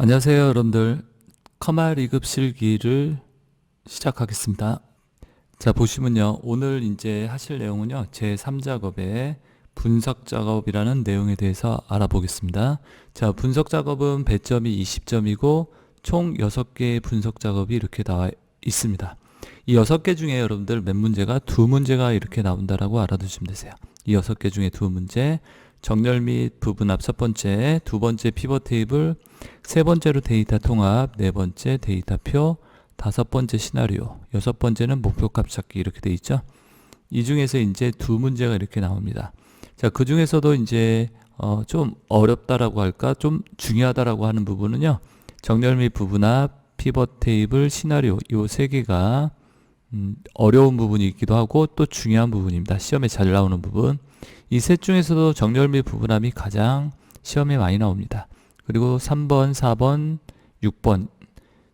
안녕하세요, 여러분들. 커마 2급 실기를 시작하겠습니다. 자, 보시면요. 오늘 이제 하실 내용은요. 제3작업의 분석 작업이라는 내용에 대해서 알아보겠습니다. 자, 분석 작업은 배점이 20점이고 총 6개의 분석 작업이 이렇게 나와 있습니다. 이 6개 중에 여러분들 몇 문제가 2문제가 이렇게 나온다라고 알아두시면 되세요. 이 6개 중에 2문제, 정렬 및 부분합 첫 번째, 두 번째 피벗 테이블, 세 번째로 데이터 통합, 네 번째 데이터표, 다섯 번째 시나리오, 여섯 번째는 목표값 찾기 이렇게 돼 있죠. 이 중에서 이제 2문제가 이렇게 나옵니다. 자, 그 중에서도 이제 좀 어렵다라고 할까, 좀 중요하다라고 하는 부분은요. 정렬 및 부분합, 피벗 테이블, 시나리오 이 세 개가 어려운 부분이 있기도 하고 또 중요한 부분입니다. 시험에 잘 나오는 부분. 이 셋 중에서도 정렬 및 부분합이 가장 시험에 많이 나옵니다. 그리고 3번, 4번, 6번.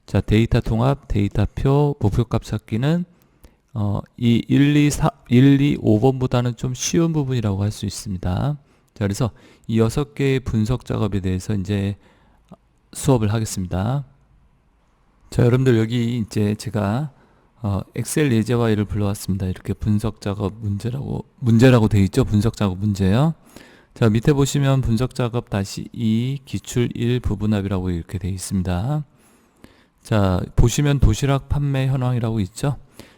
자, 데이터 통합, 데이터표, 목표값 찾기는 이 1, 2, 5번보다는 좀 쉬운 부분이라고 할 수 있습니다. 자, 그래서 이 6개의 분석 작업에 대해서 이제 수업을 하겠습니다. 자, 여러분들 여기 이제 제가 엑셀 예제화일을 불러왔습니다. 이렇게 분석 작업 문제라고 되어 있죠. 분석 작업 문제요. 자, 밑에 보시면 분석 작업 다시 2 기출 1 부분합이라고 이렇게 되어 있습니다. 자, 보시면 도시락 판매 현황이라고 있죠.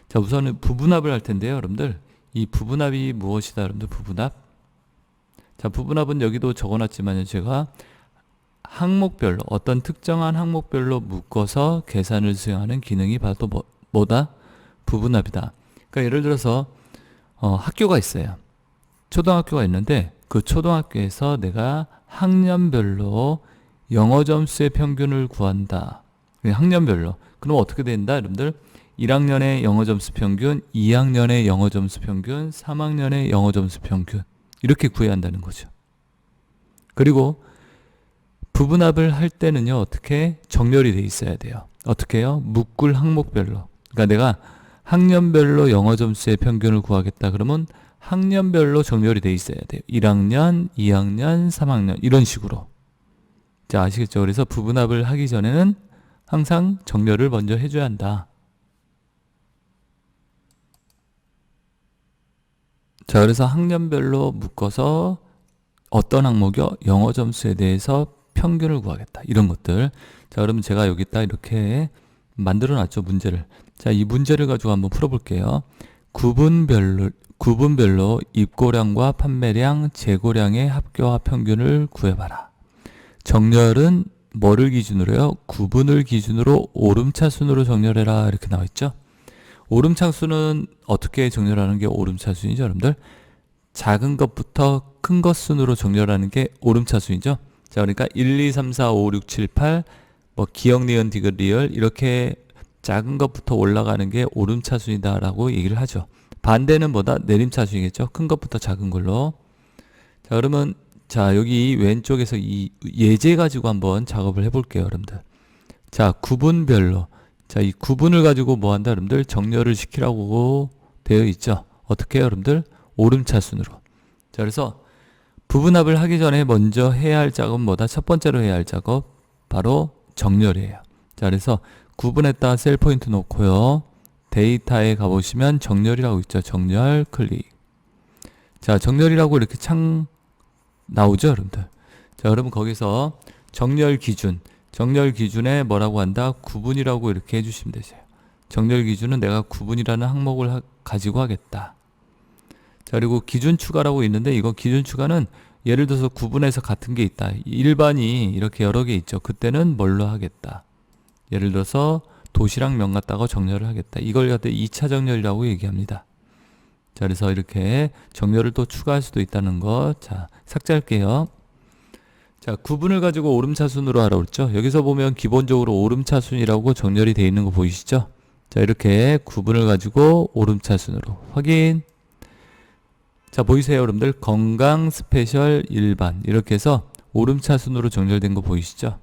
자, 우선은 부분합을 할 텐데요, 여러분들. 이 부분합이 무엇이다, 여러분들? 부분합. 자, 부분합은 여기도 적어놨지만요, 제가 항목별로 어떤 특정한 항목별로 묶어서 계산을 수행하는 기능이 바로 또 뭐다? 부분합이다. 그러니까 예를 들어서 학교가 있어요. 초등학교가 있는데 그 초등학교에서 내가 학년별로 영어 점수의 평균을 구한다. 학년별로. 그럼 어떻게 된다, 여러분들? 1학년의 영어 점수 평균, 2학년의 영어 점수 평균, 3학년의 영어 점수 평균. 이렇게 구해야 한다는 거죠. 그리고 부분합을 할 때는요, 어떻게? 정렬이 돼 있어야 돼요. 어떻게 해요? 묶을 항목별로. 그러니까 내가 학년별로 영어 점수의 평균을 구하겠다. 그러면 학년별로 정렬이 돼 있어야 돼요. 1학년, 2학년, 3학년 이런 식으로. 자, 아시겠죠? 그래서 부분합을 하기 전에는 항상 정렬을 먼저 해줘야 한다. 자, 그래서 학년별로 묶어서 어떤 항목이요? 영어 점수에 대해서 평균을 구하겠다. 이런 것들. 자, 그러면 제가 여기다 이렇게 만들어 놨죠, 문제를. 자, 이 문제를 가지고 한번 풀어볼게요. 구분별로 입고량과 판매량, 재고량의 합교합 평균을 구해봐라. 정렬은 뭐를 기준으로요? 구분을 기준으로 오름차순으로 정렬해라. 이렇게 나와 있죠. 오름차순은 어떻게 정렬하는 게 오름차순이죠, 여러분들? 작은 것부터 큰 것 순으로 정렬하는 게 오름차순이죠. 자, 그러니까 1, 2, 3, 4, 5, 6, 7, 8, 뭐 기억, 니은, 디귿, 리을 이렇게 작은 것부터 올라가는 게 오름차순이다라고 얘기를 하죠. 반대는 뭐다? 내림차순이겠죠. 큰 것부터 작은 걸로. 자, 그러면 자, 여기 왼쪽에서 이 예제 가지고 한번 작업을 해볼게요, 여러분들. 자, 구분별로. 자, 이 구분을 가지고 뭐 한다, 여러분들? 정렬을 시키라고 되어 있죠. 어떻게 해요, 여러분들? 오름차순으로. 자, 그래서 부분합을 하기 전에 먼저 해야 할 작업은 뭐다? 첫 번째로 해야 할 작업 바로 정렬이에요. 자, 그래서 구분했다 셀 포인트 놓고요. 데이터에 가보시면 정렬이라고 있죠. 정렬 클릭. 자, 정렬이라고 이렇게 창 나오죠, 여러분들. 자, 여러분 거기서 정렬 기준에 뭐라고 한다? 구분이라고 이렇게 해주시면 되세요. 정렬 기준은 내가 구분이라는 항목을 가지고 하겠다. 자, 그리고 기준 추가라고 있는데 이거 기준 추가는 예를 들어서 구분해서 같은 게 있다. 일반이 이렇게 여러 개 있죠. 그때는 뭘로 하겠다. 예를 들어서 도시락 면 갖다가 정렬을 하겠다. 이걸 갖다 2차 정렬이라고 얘기합니다. 자, 그래서 이렇게 정렬을 또 추가할 수도 있다는 거. 자, 삭제할게요. 자, 구분을 가지고 오름차순으로 하라고 했죠. 여기서 보면 기본적으로 오름차순이라고 정렬이 되어 있는 거 보이시죠? 자, 이렇게 구분을 가지고 오름차순으로 확인. 자, 보이세요, 여러분들? 건강, 스페셜, 일반 이렇게 해서 오름차순으로 정렬된 거 보이시죠?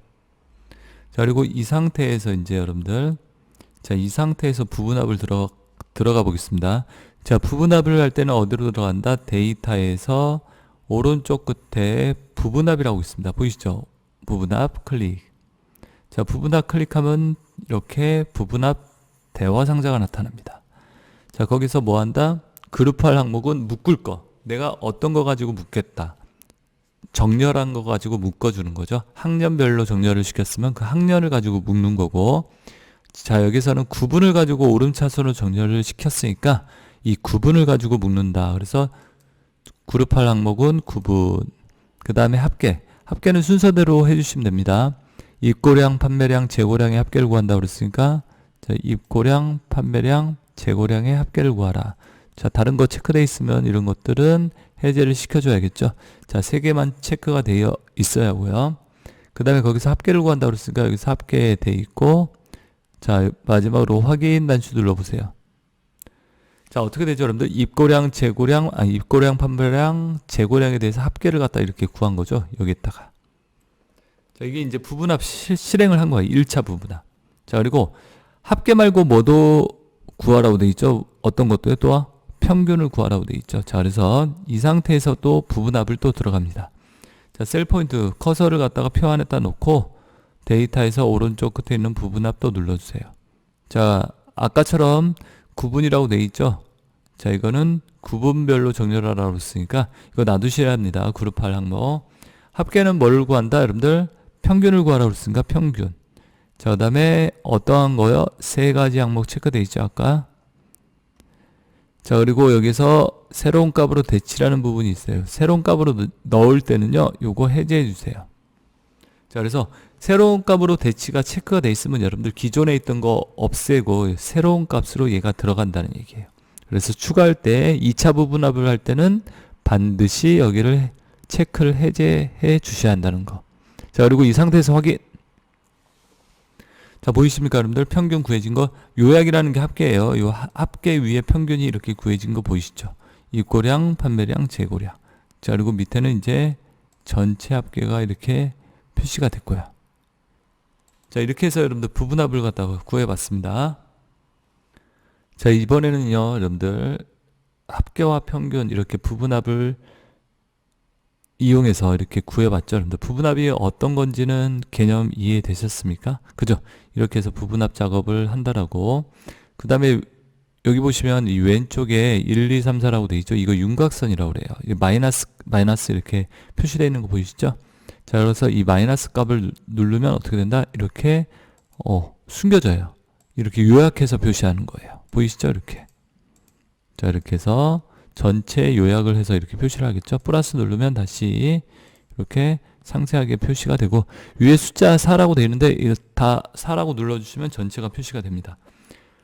자, 그리고 이 상태에서 이제 여러분들, 자, 이 상태에서 부분합을 들어가 보겠습니다. 자, 부분합을 할 때는 어디로 들어간다? 데이터에서 오른쪽 끝에 부분합이라고 있습니다. 보이시죠? 부분합 클릭. 자, 부분합 클릭하면 이렇게 부분합 대화 상자가 나타납니다. 자, 거기서 뭐 한다? 그룹할 항목은 묶을 거. 내가 어떤 거 가지고 묶겠다. 정렬한 거 가지고 묶어주는 거죠. 학년별로 정렬을 시켰으면 그 학년을 가지고 묶는 거고, 자, 여기서는 구분을 가지고 오름차순으로 정렬을 시켰으니까 이 구분을 가지고 묶는다. 그래서 그룹할 항목은 구분. 그 다음에 합계. 합계는 순서대로 해주시면 됩니다. 입고량, 판매량, 재고량의 합계를 구한다 그랬으니까, 자, 입고량, 판매량, 재고량의 합계를 구하라. 자, 다른 거 체크되어 있으면 이런 것들은 해제를 시켜줘야겠죠. 자, 3개만 체크가 되어 있어야 하고요. 그 다음에 거기서 합계를 구한다 그랬으니까 여기서 합계되어 있고, 자, 마지막으로 확인 단추 눌러보세요. 자, 어떻게 되죠, 여러분들? 입고량, 재고량, 입고량, 판매량, 재고량에 대해서 합계를 갖다 이렇게 구한 거죠. 여기에다가. 자, 이게 이제 부분합 실행을 한 거예요. 1차 부분합. 자, 그리고 합계 말고 뭐도 구하라고 돼 있죠. 어떤 것도요? 또 평균을 구하라고 돼 있죠. 자, 그래서 이 상태에서 또 부분합을 또 들어갑니다. 자, 셀 포인트 커서를 갖다가 표 안에다 놓고 데이터에서 오른쪽 끝에 있는 부분합 또 눌러주세요. 자, 아까처럼 구분이라고 돼 있죠. 자, 이거는 구분별로 정렬하라고 했으니까 이거 놔두셔야 합니다. 그룹할 항목. 합계는 뭘 구한다? 여러분들 평균을 구하라고 했으니까 평균. 자, 그 다음에 어떠한 거요? 3가지 항목 체크돼 있죠, 아까. 자, 그리고 여기서 새로운 값으로 대치라는 부분이 있어요. 새로운 값으로 넣을 때는요, 요거 해제해 주세요. 자, 그래서 새로운 값으로 대치가 체크가 돼 있으면 여러분들 기존에 있던 거 없애고 새로운 값으로 얘가 들어간다는 얘기예요. 그래서 추가할 때 2차 부분합을 할 때는 반드시 여기를 체크를 해제해 주셔야 한다는 거. 자, 그리고 이 상태에서 확인. 자, 보이십니까, 여러분들? 평균 구해진 거. 요약이라는 게 합계예요. 이 합계 위에 평균이 이렇게 구해진 거 보이시죠? 입고량, 판매량, 재고량. 자, 그리고 밑에는 이제 전체 합계가 이렇게 표시가 됐고요. 자, 이렇게 해서 여러분들 부분합을 갖다가 구해봤습니다. 자, 이번에는요, 여러분들 합계와 평균 이렇게 부분합을 이용해서 이렇게 구해봤죠. 여러분들 부분합이 어떤 건지는 개념 이해되셨습니까? 그죠? 이렇게 해서 부분합 작업을 한다라고. 그 다음에 여기 보시면 이 왼쪽에 1, 2, 3, 4라고 돼 있죠. 이거 윤곽선이라고 그래요. 마이너스 이렇게 표시되어 있는 거 보이시죠? 자, 그래서 이 마이너스 값을 누르면 어떻게 된다? 이렇게 숨겨져요. 이렇게 요약해서 표시하는 거예요. 보이시죠? 이렇게. 자, 이렇게 해서 전체 요약을 해서 이렇게 표시를 하겠죠. 플러스 누르면 다시 이렇게 상세하게 표시가 되고, 위에 숫자 4라고 되어 있는데 이거 다 4라고 눌러주시면 전체가 표시가 됩니다.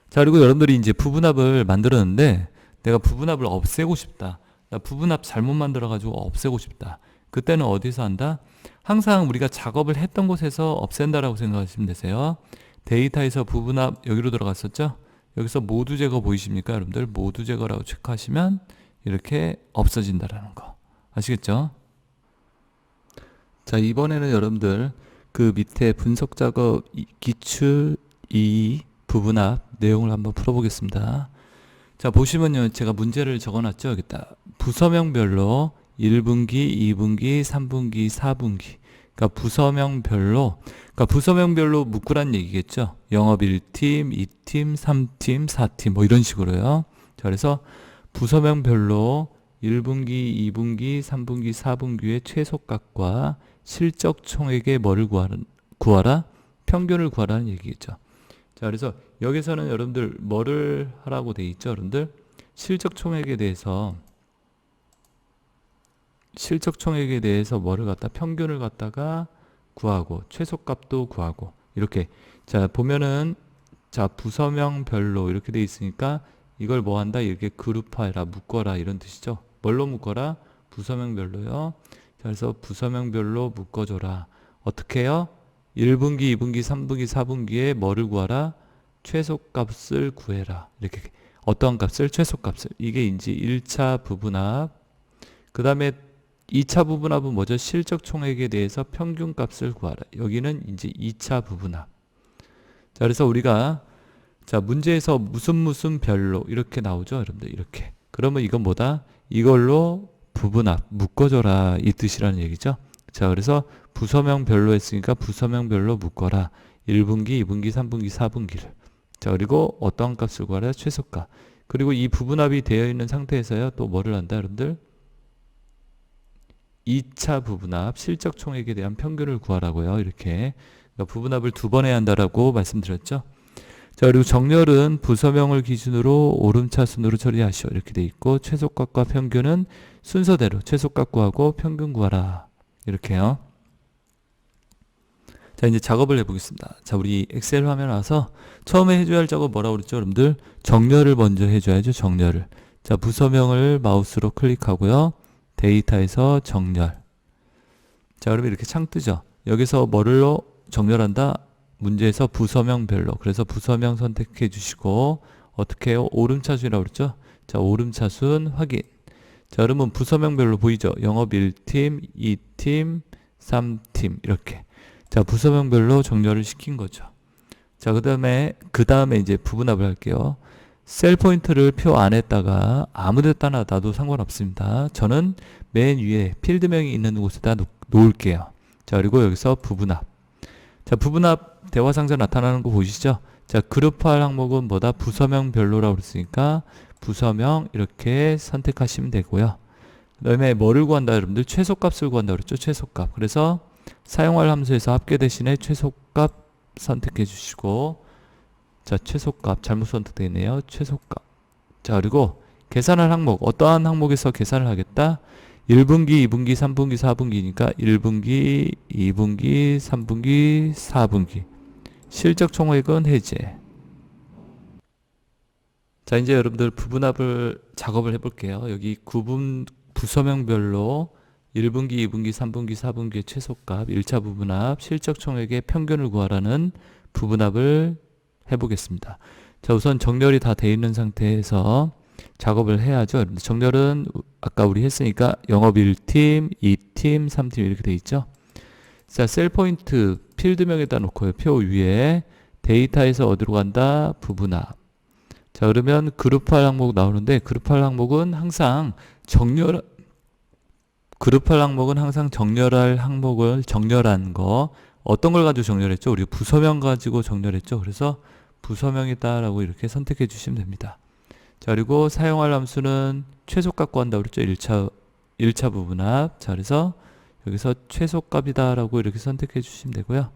자, 그리고 여러분들이 이제 부분합을 만들었는데 내가 부분합을 없애고 싶다. 나 부분합 잘못 만들어 가지고 없애고 싶다. 그때는 어디서 한다? 항상 우리가 작업을 했던 곳에서 없앤다라고 생각하시면 되세요. 데이터에서 부분합 여기로 들어갔었죠? 여기서 모두 제거 보이십니까, 여러분들? 모두 제거라고 체크하시면 이렇게 없어진다라는 거. 아시겠죠? 자, 이번에는 여러분들 그 밑에 분석 작업 기출 2 부분합 내용을 한번 풀어보겠습니다. 자, 보시면요, 제가 문제를 적어놨죠. 여기다 부서명별로 1분기, 2분기, 3분기, 4분기. 그러니까 부서명별로 묶으란 얘기겠죠. 영업 1팀, 2팀, 3팀, 4팀 뭐 이런 식으로요. 자, 그래서 부서명별로 1분기, 2분기, 3분기, 4분기의 최소값과 실적 총액의 뭐를 구하라? 평균을 구하라는 얘기겠죠. 자, 그래서 여기서는 여러분들 뭐를 하라고 돼 있죠, 여러분들? 실적 총액에 대해서 뭐를 갖다 평균을 갖다가 구하고 최소값도 구하고 이렇게. 자, 보면은 자, 부서명별로 이렇게 돼 있으니까 이걸 뭐 한다? 이렇게 그룹화해라, 묶어라 이런 뜻이죠. 뭘로 묶어라? 부서명별로요. 자, 그래서 부서명별로 묶어줘라. 어떻게 해요? 1분기, 2분기, 3분기, 4분기에 뭐를 구하라? 최소값을 구해라. 이렇게 어떠한 값을? 최소값을. 이게 이제 1차 부분합. 그 다음에 2차 부분합은 뭐죠? 실적 총액에 대해서 평균값을 구하라. 여기는 이제 2차 부분합. 자, 그래서 우리가 자, 문제에서 무슨 별로 이렇게 나오죠, 여러분들. 이렇게. 그러면 이건 뭐다? 이걸로 부분합 묶어줘라 이 뜻이라는 얘기죠. 자, 그래서 부서명별로 했으니까 부서명별로 묶어라. 1분기, 2분기, 3분기, 4분기를. 자, 그리고 어떠한 값을 구하라? 최소값. 그리고 이 부분합이 되어 있는 상태에서요. 또 뭐를 한다, 여러분들? 2차 부분합, 실적 총액에 대한 평균을 구하라고요. 이렇게. 그러니까 부분합을 2번 해야 한다라고 말씀드렸죠. 자, 그리고 정렬은 부서명을 기준으로 오름차순으로 처리하시오. 이렇게 돼 있고, 최소값과 평균은 순서대로 최소값 구하고 평균 구하라. 이렇게요. 자, 이제 작업을 해보겠습니다. 자, 우리 엑셀 화면 와서 처음에 해줘야 할 작업 뭐라고 그랬죠, 여러분들? 정렬을 먼저 해줘야죠, 정렬을. 자, 부서명을 마우스로 클릭하고요. 데이터에서 정렬. 자, 그러면 이렇게 창 뜨죠. 여기서 뭐를로 정렬한다? 문제에서 부서명별로. 그래서 부서명 선택해 주시고 어떻게 해요? 오름차순이라고 그랬죠? 자, 오름차순 확인. 자, 그러면 부서명별로 보이죠? 영업 1팀, 2팀, 3팀 이렇게. 자, 부서명별로 정렬을 시킨 거죠. 자, 그 다음에 이제 부분합을 할게요. 셀 포인트를 표 안에다가 아무 데다 놔도 상관없습니다. 저는 맨 위에 필드명이 있는 곳에다 놓을게요. 자, 그리고 여기서 부분합. 자, 부분합 대화 상자 나타나는 거 보이시죠? 자, 그룹할 항목은 뭐다? 부서명별로라고 그랬으니까 부서명 이렇게 선택하시면 되고요. 그 다음에 뭐를 구한다, 여러분들? 최소값을 구한다 그랬죠? 최소값. 그래서 사용할 함수에서 합계 대신에 최소값 선택해 주시고, 자, 최소값 잘못 선택되어 있네요. 최소값. 자, 그리고 계산할 항목, 어떠한 항목에서 계산을 하겠다? 1분기, 2분기, 3분기, 4분기니까 1분기, 2분기, 3분기, 4분기. 실적 총액은 해제. 자, 이제 여러분들 부분합을 작업을 해볼게요. 여기 구분 부서명별로 1분기, 2분기, 3분기, 4분기의 최소값, 1차 부분합, 실적 총액의 평균을 구하라는 부분합을 해보겠습니다. 자, 우선 정렬이 다 되어 있는 상태에서 작업을 해야죠. 정렬은 아까 우리 했으니까 영업 1팀, 2팀, 3팀 이렇게 되어 있죠. 자, 셀 포인트 필드명에다 놓고요. 표 위에 데이터에서 어디로 간다? 부분합. 자, 그러면 그룹할 항목 나오는데 그룹할 항목은 항상 정렬할 항목을 정렬한 거. 어떤 걸 가지고 정렬했죠? 우리 부서명 가지고 정렬했죠. 그래서 부서명이다라고 이렇게 선택해 주시면 됩니다. 자, 그리고 사용할 함수는 최소값 구한다고 그랬죠. 1차 부분합. 자, 그래서 여기서 최소값이다라고 이렇게 선택해 주시면 되고요.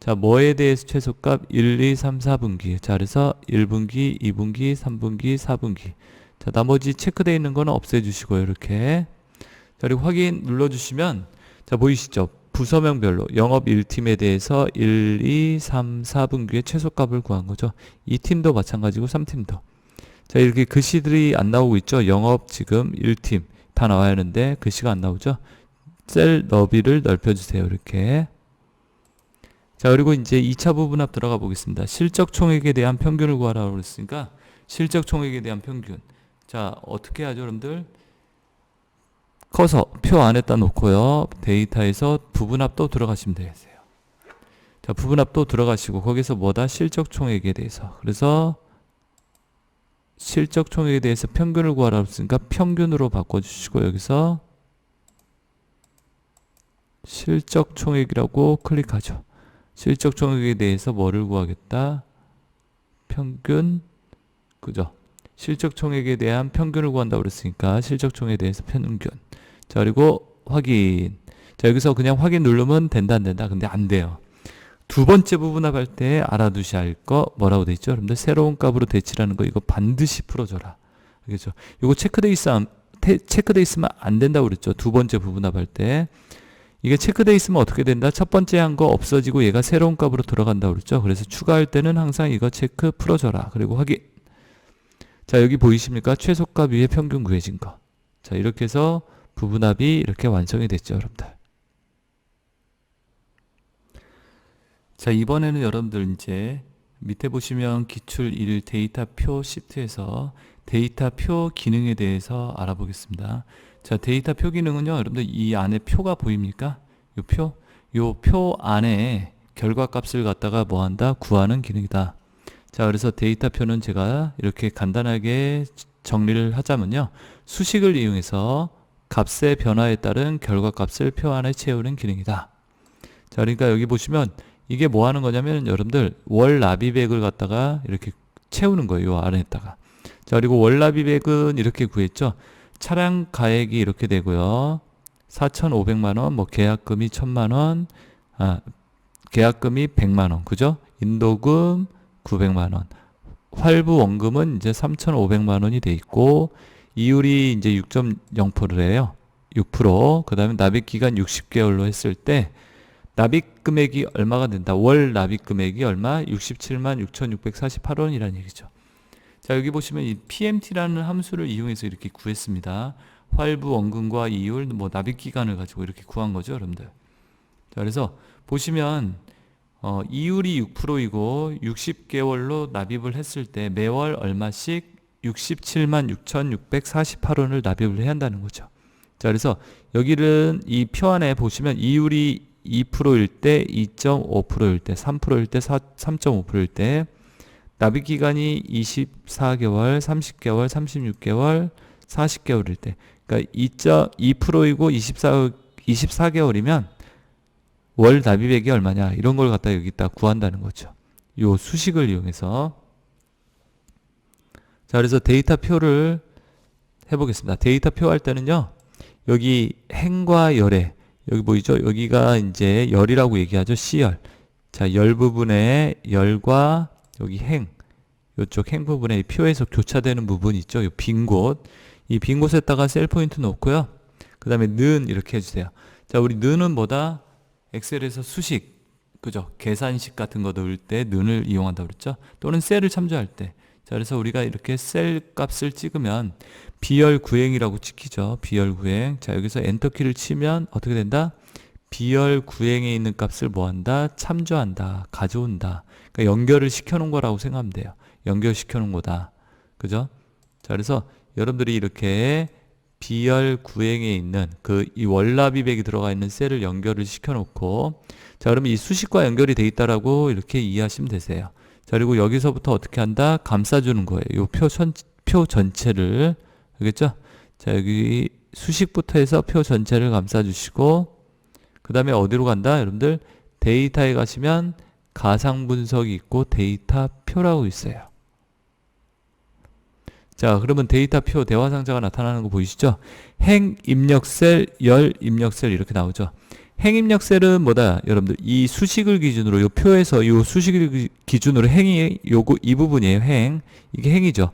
자, 뭐에 대해서 최소값? 1, 2, 3, 4분기. 자, 그래서 1분기, 2분기, 3분기, 4분기. 자, 나머지 체크되어 있는 거는 없애 주시고요. 이렇게. 자, 그리고 확인 눌러주시면, 자, 보이시죠? 부서명별로 영업 1팀에 대해서 1, 2, 3, 4분기의 최소값을 구한 거죠. 2팀도 마찬가지고 3팀도. 자, 이렇게 글씨들이 안 나오고 있죠. 영업 지금 1팀 다 나와야 하는데 글씨가 안 나오죠. 셀 너비를 넓혀주세요. 이렇게. 자, 그리고 이제 2차 부분합 들어가 보겠습니다. 실적 총액에 대한 평균을 구하라고 그랬으니까 실적 총액에 대한 평균. 자, 어떻게 하죠, 여러분들? 커서 표 안에다 놓고요. 데이터에서 부분합 또 들어가시면 되겠어요. 자, 부분합 또 들어가시고 거기서 뭐다? 실적 총액에 대해서. 그래서 실적 총액에 대해서 평균을 구하라고 했으니까 평균으로 바꿔주시고 여기서 실적 총액이라고 클릭하죠. 실적 총액에 대해서 뭐를 구하겠다? 평균, 그죠? 실적 총액에 대한 평균을 구한다고 그랬으니까 실적 총액에 대해서 평균. 자, 그리고 확인. 자, 여기서 그냥 확인 누르면 된다 안 된다? 근데 안 돼요. 두 번째 부분합 할 때 알아두셔야 할 거 뭐라고 돼 있죠? 여러분들 새로운 값으로 대치라는 거 이거 반드시 풀어줘라. 알겠죠? 이거 체크돼 있으면 안 된다고 그랬죠? 두 번째 부분합 할 때. 이게 체크돼 있으면 어떻게 된다? 첫 번째 한 거 없어지고 얘가 새로운 값으로 들어간다고 그랬죠? 그래서 추가할 때는 항상 이거 체크 풀어줘라. 그리고 확인. 자, 여기 보이십니까? 최소값 위에 평균 구해진 거. 자, 이렇게 해서 부분합이 이렇게 완성이 됐죠, 여러분들. 자, 이번에는 여러분들 이제 밑에 보시면 기출 1 데이터 표 시트에서 데이터 표 기능에 대해서 알아보겠습니다. 자, 데이터 표 기능은요, 여러분들 이 안에 표가 보입니까? 요 표 안에 결과값을 갖다가 뭐 한다? 구하는 기능이다. 자, 그래서 데이터 표는 제가 이렇게 간단하게 정리를 하자면요. 수식을 이용해서 값의 변화에 따른 결과값을 표 안에 채우는 기능이다. 자, 그러니까 여기 보시면 이게 뭐 하는 거냐면 여러분들 월 납입액을 갖다가 이렇게 채우는 거예요. 요 안에다가. 자, 그리고 월 납입액은 이렇게 구했죠. 차량 가액이 이렇게 되고요. 4,500만 원, 뭐 계약금이 1,000만 원, 계약금이 100만 원, 그죠? 인도금 900만 원, 활부 원금은 이제 3,500만 원이 돼 있고, 이율이 이제 6.0%래요. 6%. 그 다음에 납입 기간 60개월로 했을 때 납입 금액이 얼마가 된다. 월 납입 금액이 얼마? 67만 6,648원이라는 얘기죠. 자, 여기 보시면 이 PMT라는 함수를 이용해서 이렇게 구했습니다. 활부 원금과 이율, 뭐 납입 기간을 가지고 이렇게 구한 거죠, 여러분들. 자, 그래서 보시면 이율이 6%이고 60개월로 납입을 했을 때 매월 얼마씩 67만 6,648원을 납입을 해야 한다는 거죠. 자, 그래서 여기는 이 표 안에 보시면 이율이 2%일 때, 2.5%일 때, 3%일 때, 3.5%일 때 납입 기간이 24개월, 30개월, 36개월, 40개월일 때, 그러니까 2.2%이고 24개월이면 월 납입액이 얼마냐 이런 걸 갖다 여기다 구한다는 거죠. 요 수식을 이용해서. 자, 그래서 데이터표를 해보겠습니다. 데이터표 할 때는요, 여기 행과 열에 여기 보이죠? 여기가 이제 열이라고 얘기하죠. C열. 자, 열 부분에 열과 여기 행, 이쪽 행 부분에 표에서 교차되는 부분 있죠. 이 빈 곳. 이 빈 곳에다가 셀 포인트 놓고요. 그 다음에 는 이렇게 해주세요. 자, 우리 는은 뭐다? 엑셀에서 수식, 그죠? 계산식 같은 거 넣을 때 는을 이용한다고 그랬죠? 또는 셀을 참조할 때. 자, 그래서 우리가 이렇게 셀 값을 찍으면 비열 구행이라고 찍히죠. 비열 구행. 자, 여기서 엔터키를 치면 어떻게 된다? 비열 구행에 있는 값을 뭐 한다? 참조한다. 가져온다. 그러니까 연결을 시켜놓은 거라고 생각하면 돼요. 연결시켜놓은 거다. 그죠? 자, 그래서 여러분들이 이렇게 비열 구행에 있는 이 월납입액이 들어가 있는 셀을 연결을 시켜놓고, 자, 그러면 이 수식과 연결이 돼 있다라고 이렇게 이해하시면 되세요. 자, 그리고 여기서부터 어떻게 한다? 감싸주는 거예요. 이 표 전체를. 알겠죠? 자, 여기 수식부터 해서 표 전체를 감싸주시고, 그 다음에 어디로 간다? 여러분들 데이터에 가시면 가상 분석이 있고 데이터 표라고 있어요. 자, 그러면 데이터 표 대화상자가 나타나는 거 보이시죠? 행 입력 셀, 열 입력 셀 이렇게 나오죠. 행 입력 셀은 뭐다? 여러분들 이 수식을 기준으로 요 표에서 요 수식을 기준으로 행이 이 부분이에요. 행. 이게 행이죠.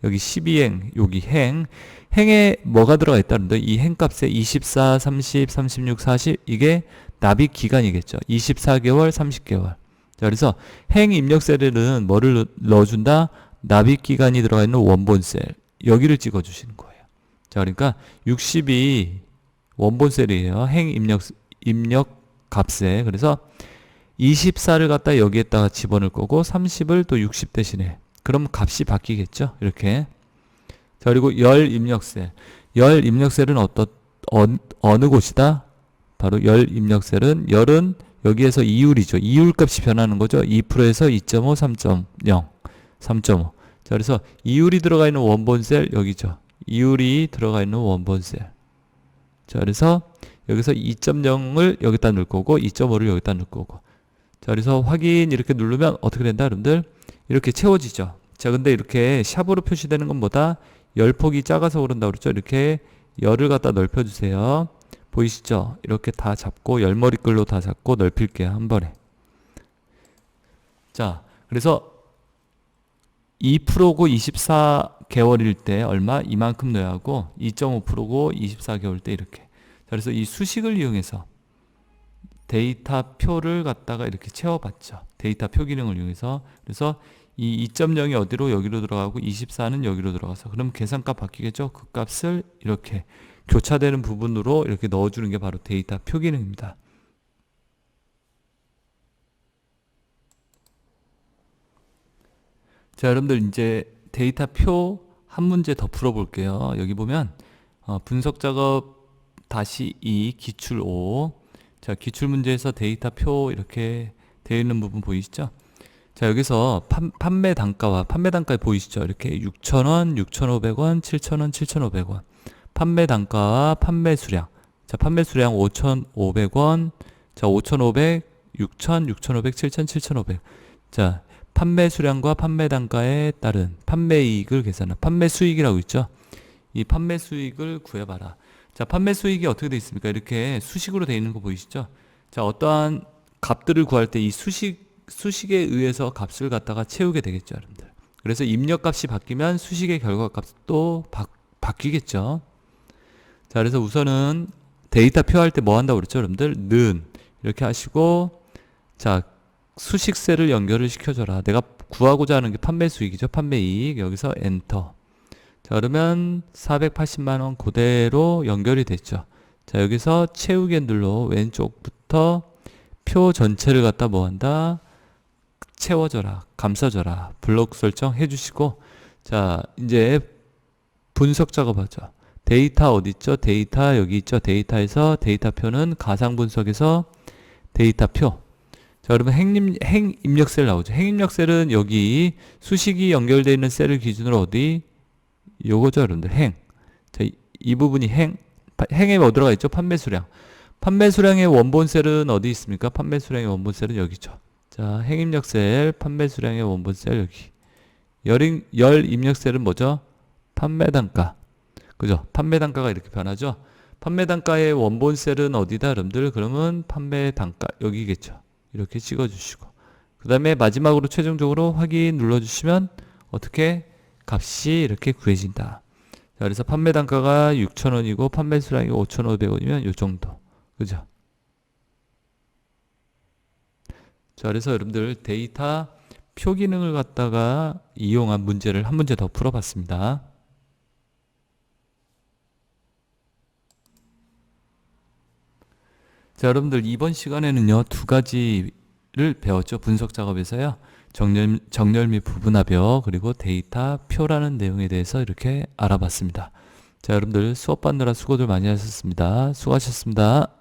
여기 12행, 여기 행. 행에 뭐가 들어가 있다는데 이 행값에 24, 30, 36, 40 이게 납입 기간이겠죠. 24개월, 30개월. 자, 그래서 행 입력 셀에는 뭐를 넣어준다? 납입 기간이 들어가 있는 원본 셀. 여기를 찍어 주시는 거예요. 자, 그러니까 60이 원본 셀이에요. 행 입력 값에. 그래서 24를 갖다 여기에다가 집어넣을 거고 30을 또 60 대신에. 그럼 값이 바뀌겠죠. 이렇게. 자, 그리고 열 입력셀. 열 입력셀은 어느 곳이다? 바로 열 입력셀은, 열은 여기에서 이율이죠. 이율 값이 변하는 거죠. 2%에서 2.5, 3.0, 3.5. 자, 그래서 이율이 들어가 있는 원본셀, 여기죠. 이율이 들어가 있는 원본셀. 자, 그래서 여기서 2.0을 여기다 넣을 거고, 2.5를 여기다 넣을 거고. 자, 그래서 확인 이렇게 누르면 어떻게 된다, 여러분들? 이렇게 채워지죠. 자, 근데 이렇게 샵으로 표시되는 건 뭐다? 열폭이 작아서 그런다고 그랬죠. 이렇게 열을 갖다 넓혀주세요. 보이시죠? 이렇게 다 잡고 열머리 끌로 다 잡고 넓힐게요. 한 번에. 자, 그래서 2%고 24개월일 때 얼마? 이만큼 넣어야 하고 2.5%고 24개월 때 이렇게. 자, 그래서 이 수식을 이용해서 데이터 표를 갖다가 이렇게 채워봤죠. 데이터 표 기능을 이용해서. 그래서 이 2.0이 어디로? 여기로 들어가고 24는 여기로 들어가서. 그럼 계산값 바뀌겠죠? 그 값을 이렇게 교차되는 부분으로 이렇게 넣어주는 게 바로 데이터 표 기능입니다. 자, 여러분들 이제 데이터 표 한 문제 더 풀어볼게요. 여기 보면 분석 작업 다시 2 기출 5. 자, 기출 문제에서 데이터 표 이렇게 되어 있는 부분 보이시죠? 자, 여기서 판매 단가와 판매 단가 보이시죠? 이렇게 6,000원, 6,500원, 7,000원, 7,500원. 판매 단가와 판매 수량. 자, 판매 수량 5,500원. 자, 5,500, 6,000, 6,500, 7,000, 7,500. 자, 판매 수량과 판매 단가에 따른 판매 이익을 계산한 판매 수익이라고 있죠. 이 판매 수익을 구해봐라. 자, 판매 수익이 어떻게 되어 있습니까? 이렇게 수식으로 되어 있는 거 보이시죠? 자, 어떠한 값들을 구할 때 이 수식에 의해서 값을 갖다가 채우게 되겠죠, 여러분들. 그래서 입력값이 바뀌면 수식의 결과값도 바뀌겠죠. 자, 그래서 우선은 데이터표 할 때 뭐 한다고 그랬죠, 여러분들? 는 이렇게 하시고, 자, 수식세를 연결을 시켜줘라. 내가 구하고자 하는 게 판매 수익이죠. 판매 이익. 여기서 엔터. 자, 그러면 480만원 그대로 연결이 됐죠. 자, 여기서 채우기 눌러 왼쪽부터 표 전체를 갖다 뭐 한다? 채워줘라. 감싸줘라. 블록 설정 해주시고, 자, 이제 분석 작업하죠. 데이터 어디 있죠? 데이터 여기 있죠? 데이터에서 데이터표는 가상 분석에서 데이터표. 자, 그러면 행 입력 셀 나오죠. 행 입력 셀은 여기 수식이 연결되어 있는 셀을 기준으로 어디? 요거죠, 여러분들. 행. 자, 이 부분이 행에 뭐 들어가 있죠? 판매 수량. 판매 수량의 원본 셀은 어디 있습니까? 판매 수량의 원본 셀은 여기죠. 자, 행 입력 셀, 판매 수량의 원본 셀 여기. 열 입력 셀은 뭐죠? 판매 단가. 그죠? 판매 단가가 이렇게 변하죠? 판매 단가의 원본 셀은 어디다, 여러분들? 그러면 판매 단가 여기겠죠. 이렇게 찍어주시고, 그 다음에 마지막으로 최종적으로 확인 눌러주시면 어떻게 값이 이렇게 구해진다. 자, 그래서 판매 단가가 6,000원이고 판매 수량이 5,500원이면 요 정도. 그죠? 자, 그래서 여러분들 데이터 표 기능을 갖다가 이용한 문제를 한 문제 더 풀어봤습니다. 자, 여러분들 이번 시간에는요, 두 가지를 배웠죠. 분석 작업에서요. 정렬 및 부분합여, 그리고 데이터 표라는 내용에 대해서 이렇게 알아봤습니다. 자, 여러분들 수업 받느라 수고들 많이 하셨습니다. 수고하셨습니다.